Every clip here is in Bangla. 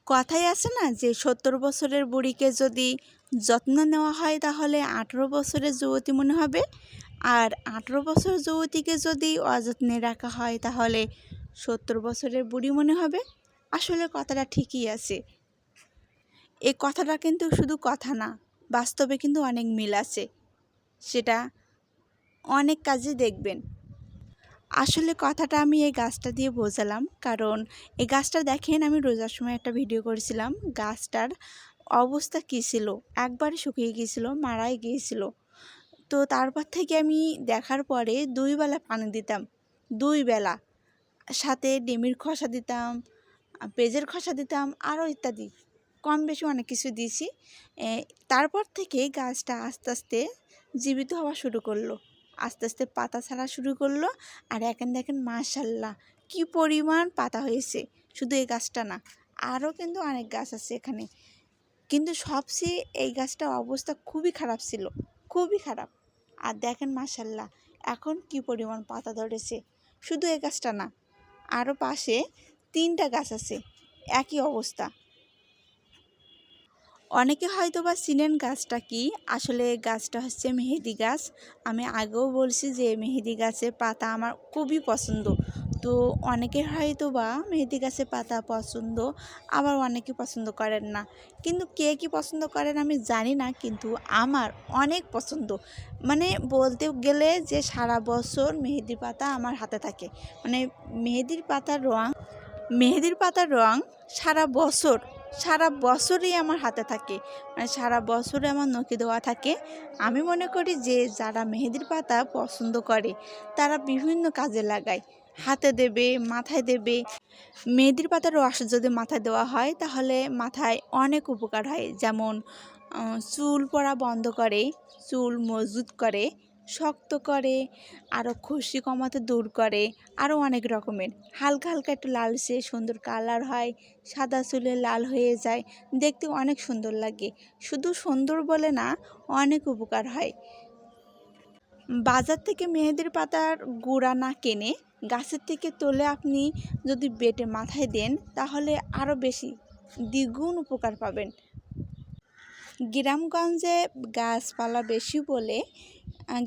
কথাই আছে না যে ৭০ বছরের বুড়িকে যদি যত্ন নেওয়া হয় তাহলে ১৮ বছরের যুবতী মনে হবে, আর ১৮ বছর যুবতীকে যদি অযত্নে রাখা হয় তাহলে ৭০ বছরের বুড়ি মনে হবে। আসলে কথাটা ঠিকই আছে। এই কথাটা কিন্তু শুধু কথা না, বাস্তবে কিন্তু অনেক মিল আছে, সেটা অনেক কাজে দেখবেন। আসলে কথাটা আমি এই গাছটা দিয়ে বোঝালাম, কারণ এই গাছটা দেখেন, আমি রোজার সময় একটা ভিডিও করেছিলাম। গাছটার অবস্থা কী ছিল, একবারে শুকিয়ে গিয়েছিল, মারাই গিয়েছিল। তো তারপর থেকে আমি দেখার পরে ২ বেলা পানি দিতাম, ২ বেলা, সাথে ডিমের খোসা দিতাম, পেঁয়াজের খোসা দিতাম, আরও ইত্যাদি কম বেশি অনেক কিছু দিয়েছি। তারপর থেকে গাছটা আস্তে আস্তে জীবিত হওয়া শুরু করলো, আস্তে আস্তে পাতা ছাড়া শুরু করলো। আর এখন দেখেন মাশাল্লাহ কি পরিমাণ পাতা হয়েছে। শুধু এই গাছটা না, আরও কিন্তু অনেক গাছ আছে এখানে, কিন্তু সবচেয়ে এই গাছটার অবস্থা খুবই খারাপ ছিল, খুবই খারাপ। আর দেখেন মাশাল্লাহ এখন কি পরিমাণ পাতা ধরেছে। শুধু এই গাছটা না, আরও পাশে 3টা গাছ আছে, একই অবস্থা। অনেকে হয়তো বা চিনেন গাছটা কি, আসলে গাছটা হচ্ছে মেহেদি গাছ। আমি আগেও বলছি যে মেহেদি গাছের পাতা আমার খুবই পছন্দ। তো অনেকের হয়তো বা মেহেদি গাছের পাতা পছন্দ, আবার অনেকে পছন্দ করেন না। কিন্তু কে কী পছন্দ করেন আমি জানি না, কিন্তু আমার অনেক পছন্দ। মানে বলতে গেলে যে সারা বছর মেহেদি পাতা আমার হাতে থাকে। মানে মেহেদির পাতার রং সারা বছরই আমার হাতে থাকে, মানে সারা বছরে আমার নখে দেওয়া থাকে। আমি মনে করি যে যারা মেহেদির পাতা পছন্দ করে তারা বিভিন্ন কাজে লাগায়, হাতে দেবে, মাথায় দেবে। মেহেদির পাতার রস যদি মাথায় দেওয়া হয় তাহলে মাথায় অনেক উপকার হয়, যেমন চুল পড়া বন্ধ করে, চুল মজবুত করে, শক্ত করে, আরও খুশকি কমাতে দূর করে, আরও অনেক রকমের। হালকা হালকা একটু লালচে সুন্দর কালার হয়, সাদা চুলে লাল হয়ে যায়, দেখতে অনেক সুন্দর লাগে। শুধু সুন্দর বলে না, অনেক উপকার হয়। বাজার থেকে মেহেদির পাতার গুঁড়া না কিনে গাছের থেকে তুলে আপনি যদি বেটে মাথায় দেন তাহলে আরও বেশি দ্বিগুণ উপকার পাবেন। গ্রামগঞ্জে গাছপালা বেশি বলে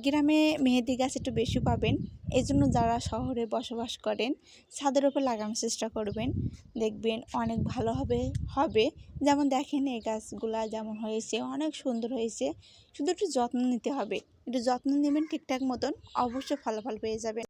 গ্রামে মেহেদি গাছ একটু বেশি পাবেন। এই জন্য যারা শহরে বসবাস করেন ছাদের উপর লাগানোর চেষ্টা করবেন, দেখবেন অনেক ভালো হবে। যেমন দেখেন এই গাছগুলা যেমন হয়েছে, অনেক সুন্দর হয়েছে। শুধু একটু যত্ন নিতে হবে, একটু যত্ন নেবেন ঠিকঠাক মতন, অবশ্যই ফলাফল পেয়ে যাবেন।